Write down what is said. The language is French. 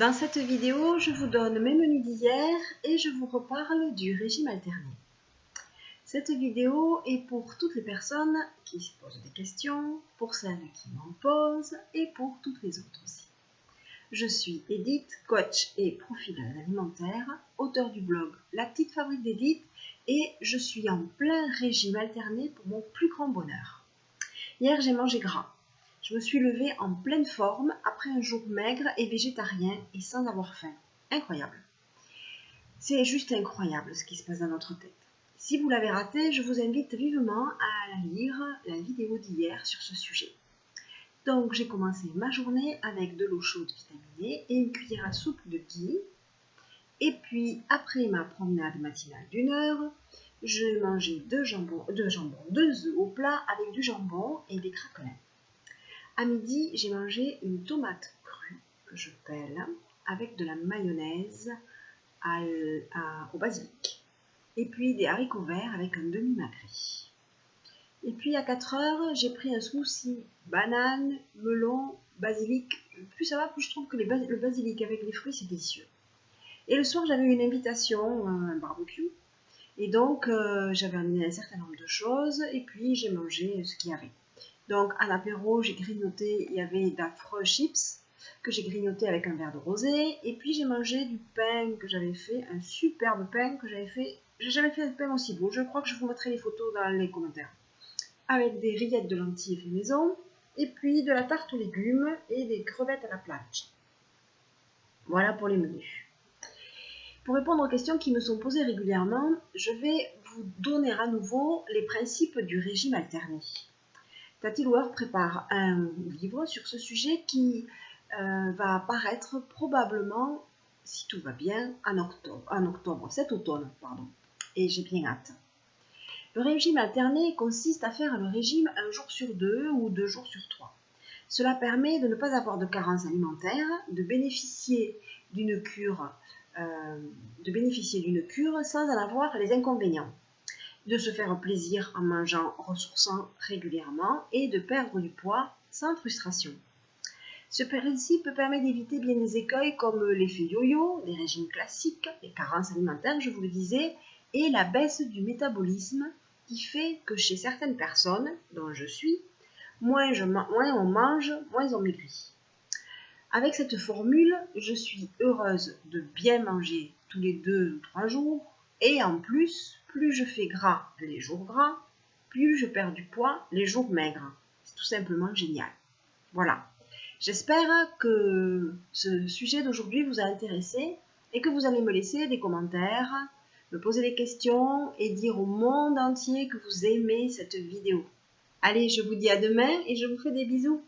Dans cette vidéo, je vous donne mes menus d'hier et je vous reparle du régime alterné. Cette vidéo est pour toutes les personnes qui se posent des questions, pour celles qui m'en posent et pour toutes les autres aussi. Je suis Edith, coach et profileuse alimentaire, auteure du blog La Petite Fabrique d'Edith et je suis en plein régime alterné pour mon plus grand bonheur. Hier, j'ai mangé gras. Je me suis levée en pleine forme après un jour maigre et végétarien et sans avoir faim. Incroyable. C'est juste incroyable ce qui se passe dans notre tête. Si vous l'avez raté, je vous invite vivement à lire la vidéo d'hier sur ce sujet. Donc j'ai commencé ma journée avec de l'eau chaude vitaminée et une cuillère à soupe de ghee. Et puis après ma promenade matinale d'1 heure, j'ai mangé deux œufs au plat avec du jambon et des craquelins. À midi, j'ai mangé une tomate crue que je pèle avec de la mayonnaise au basilic. Et puis des haricots verts avec un demi-magret. Et puis à 4 heures, j'ai pris un smoothie banane, melon, basilic. Plus ça va, plus je trouve que le basilic avec les fruits, c'est délicieux. Et le soir, j'avais une invitation, un barbecue. Et donc, j'avais amené un certain nombre de choses. Et puis, j'ai mangé ce qu'il y avait. Donc, à l'apéro, j'ai grignoté, il y avait d'affreux chips que j'ai grignoté avec un verre de rosé. Et puis, j'ai mangé du pain que j'avais fait, un superbe pain que j'avais fait. J'ai jamais fait un pain aussi beau. Je crois que je vous mettrai les photos dans les commentaires. Avec des rillettes de lentilles fait maison, et puis de la tarte aux légumes et des crevettes à la planche. Voilà pour les menus. Pour répondre aux questions qui me sont posées régulièrement, je vais vous donner à nouveau les principes du régime alterné. Tati Loueur prépare un livre sur ce sujet qui va apparaître probablement, si tout va bien, cet automne. Et j'ai bien hâte. Le régime alterné consiste à faire le régime un jour sur 2 ou 2 jours sur 3. Cela permet de ne pas avoir de carence alimentaire, de bénéficier d'une cure sans en avoir les inconvénients, de se faire plaisir en mangeant ressourçant régulièrement et de perdre du poids sans frustration. Ce principe permet d'éviter bien des écueils comme l'effet yo-yo, les régimes classiques, les carences alimentaires, je vous le disais, et la baisse du métabolisme qui fait que chez certaines personnes, dont je suis, moins on mange, moins on maigrit. Avec cette formule, je suis heureuse de bien manger tous les 2 ou 3 jours, et en plus, plus je fais gras les jours gras, plus je perds du poids les jours maigres. C'est tout simplement génial. Voilà. J'espère que ce sujet d'aujourd'hui vous a intéressé et que vous allez me laisser des commentaires, me poser des questions et dire au monde entier que vous aimez cette vidéo. Allez, je vous dis à demain et je vous fais des bisous.